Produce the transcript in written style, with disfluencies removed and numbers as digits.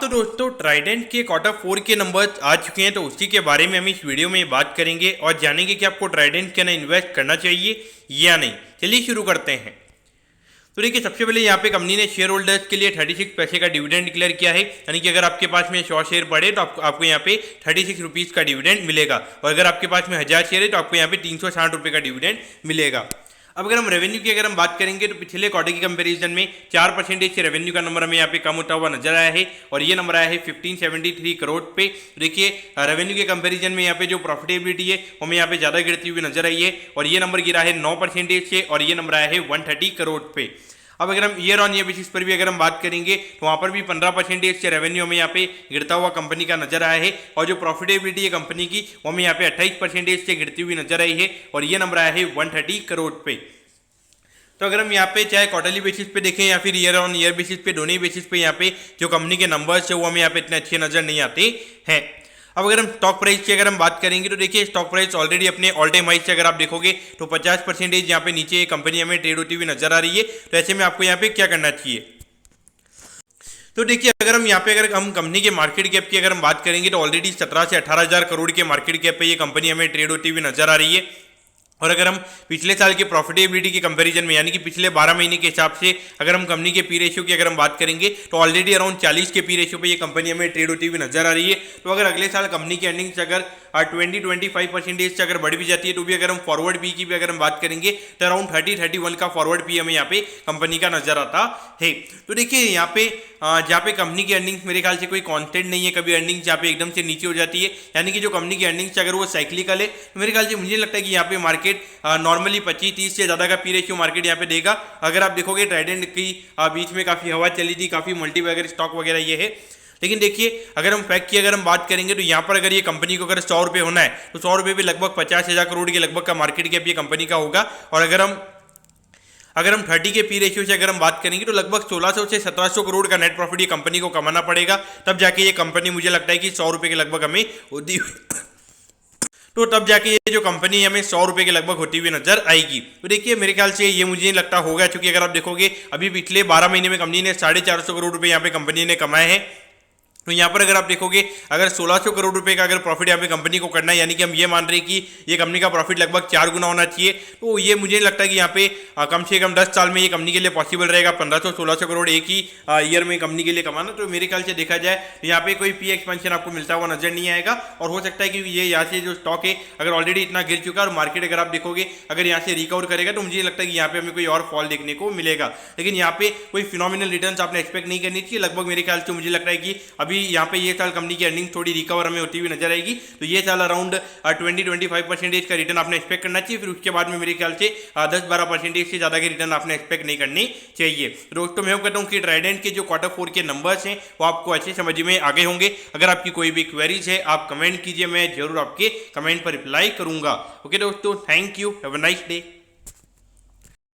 तो दोस्तों ट्राइडेंट के Q4 के नंबर्स आ चुके हैं, तो उसी के बारे में हम इस वीडियो में बात करेंगे और जानेंगे कि आपको ट्राइडेंट के अंदर इन्वेस्ट करना चाहिए या नहीं। चलिए शुरू करते हैं। तो देखिए, सबसे पहले यहाँ पे कंपनी ने शेयर होल्डर्स के लिए 36 पैसे का डिविडेंड डिक्लेयर किया है, यानी कि अगर आपके पास में 100 शेयर पड़े तो आपको यहाँ पे 36 रुपीज़ का डिविडेंड मिलेगा, और अगर आपके पास में 1000 शेयर है तो आपको यहाँ पे 360 रुपये का डिविडेंड मिलेगा। अब अगर हम रेवेन्यू की बात करेंगे तो पिछले क्वार्टर की कंपैरिजन में 4% से रेवेन्यू का नंबर हमें यहाँ पे कम होता हुआ नजर आया है, और ये नंबर आया है 1573 करोड़ पे। देखिए, रेवेन्यू के कंपैरिजन में यहाँ पे जो प्रॉफिटेबिलिटी है वो हमें यहाँ पे ज़्यादा गिरती हुई नजर आई है, और ये नंबर गिरा है 9% से, और ये नंबर आया है 130 करोड़ पे। अब अगर हम ईयर ऑन ईयर बेसिस पर भी अगर हम बात करेंगे तो वहाँ पर भी 15% से रेवेन्यू हमें यहाँ पे गिरता हुआ कंपनी का नजर आया है, और जो प्रॉफिटेबिलिटी है कंपनी की वो हमें यहाँ पे 28% से गिरती हुई नजर आई है, और ये नंबर आया है 130 करोड़ पे। तो अगर हम यहाँ पे चाहे क्वार्टरली बेसिस पे देखें या फिर ईयर ऑन ईयर बेसिस पे, दोनों ही बेसिस पे यहाँ पे जो कंपनी के नंबर्स है वो हमें यहाँ पे इतने अच्छे नजर नहीं आते हैं। अब अगर हम स्टॉक प्राइस की अगर हम बात करेंगे तो देखिए, स्टॉक प्राइस ऑलरेडी अपने ऑल टाइम हाई से अगर आप देखोगे तो 50% यहाँ पे नीचे कंपनी हमें ट्रेड होती हुई नजर आ रही है। तो ऐसे में आपको यहाँ पे क्या करना चाहिए? तो देखिए, अगर हम कंपनी के मार्केट कैप की अगर हम बात करेंगे तो ऑलरेडी 17 से 18,000 करोड़ के मार्केट कैप पे ये कंपनी हमें ट्रेड होती हुई नजर आ रही है। और अगर हम पिछले साल के प्रॉफिटेबिलिटी के कंपैरिजन में, यानी कि पिछले 12 महीने के हिसाब से अगर हम कंपनी के पी रेशियो की अगर हम बात करेंगे तो ऑलरेडी अराउंड 40 के पी रेशियो पे ये कंपनी हमें ट्रेड होती हुई नजर आ रही है। तो अगर अगले साल कंपनी की अर्निंग्स अगर 20-25% से अगर बढ़ भी जाती है तो भी अगर हम फॉरवर्ड पी की भी अगर हम बात करेंगे तो अराउंड 30-31 का फॉरवर्ड पी हमें यहाँ पे कंपनी का नजर आता है। तो देखिए, यहाँ पे जहाँ पे कंपनी की अर्निंग्स मेरे ख्याल से कोई कांस्टेंट नहीं है, कभी अर्निंग्स यहाँ पे एकदम से नीचे हो जाती है, यानी कि जो कंपनी की अर्निंग्स अगर वो साइक्लिकल है तो मेरे ख्याल से मुझे लगता है कि यहाँ पे मार्केट नॉर्मली 25-30 से ज़्यादा का पी रेशियो मार्केट यहाँ पे देगा। अगर आप देखोगे ट्राइडेंट की बीच में काफ़ी हवा चली थी, काफ़ी मल्टी वगैरह स्टॉक वगैरह ये है, लेकिन देखिए अगर हम फैक्ट की अगर हम बात करेंगे तो यहाँ पर अगर ये कंपनी को अगर 100 रुपये होना है तो 100 रुपये पे लगभग 50,000 करोड़ के लगभग का मार्केट कैप ये कंपनी का होगा। और अगर हम 30 के पी रेशियो से अगर हम बात करेंगे तो लगभग 1600 से 1700 करोड़ का नेट प्रॉफिट ये कंपनी को कमाना पड़ेगा, तब जाके ये कंपनी मुझे लगता है कि 100 रुपये के लगभग हमें होती तो तब जाके ये जो कंपनी हमें 100 रुपये के लगभग होती हुई नजर आएगी। तो देखिए, मेरे ख्याल से ये मुझे लगता होगा, क्योंकि अगर आप देखोगे अभी पिछले 12 महीने में कंपनी ने 450 करोड़ रुपये यहाँ पे कंपनी ने कमाए हैं। तो यहाँ पर अगर आप देखोगे अगर 1600 करोड़ रुपए का अगर प्रॉफिट यहाँ पे कंपनी को करना है, यानी कि हम ये मान रहे हैं कि ये कंपनी का प्रॉफिट लगभग 4 गुना होना चाहिए, तो ये मुझे लगता है कि यहाँ पे कम से कम 10 साल में ये कंपनी के लिए पॉसिबल रहेगा 1500-1600 करोड़ एक ही ईयर में कंपनी के लिए कमाना। तो मेरे ख्याल से देखा जाए तो यहाँ पे कोई पी एक्सपेंशन आपको मिलता हुआ नजर नहीं आएगा, और हो सकता है कि ये यहाँ से जो स्टॉक है अगर ऑलरेडी इतना गिर चुका है और मार्केट अगर आप देखोगे अगर यहाँ से रिकवर करेगा तो मुझे लगता है कि यहाँ पे हमें कोई और फॉल देखने को मिलेगा, लेकिन यहाँ पे कोई फिनोमिनल रिटर्न्स आपने एक्सपेक्ट नहीं करनी चाहिए। लगभग मेरे ख्याल से मुझे लगता है कि अभी यहाँ पे ये कंपनी की अर्निंग थोड़ी रिकवर हमें होती हुई नजर आएगी, तो ये साल अराउंड 20-25% का रिटर्न आपने एक्सपेक्ट करना चाहिए। फिर उसके बाद में मेरे ख्याल से 10-12% से ज़्यादा के रिटर्न आपने एक्सपेक्ट नहीं करनी चाहिए। दोस्तों, मैं कहता हूँ कि ट्राइडेंट के जो Q4 के नंबर्स हैं वो आपको अच्छे समझ में आ गए होंगे। अगर आपकी कोई भी क्वेरीज है आप कमेंट कीजिए, मैं जरूर आपके कमेंट पर रिप्लाई करूंगा। ओके दोस्तों, thank you, have a nice day.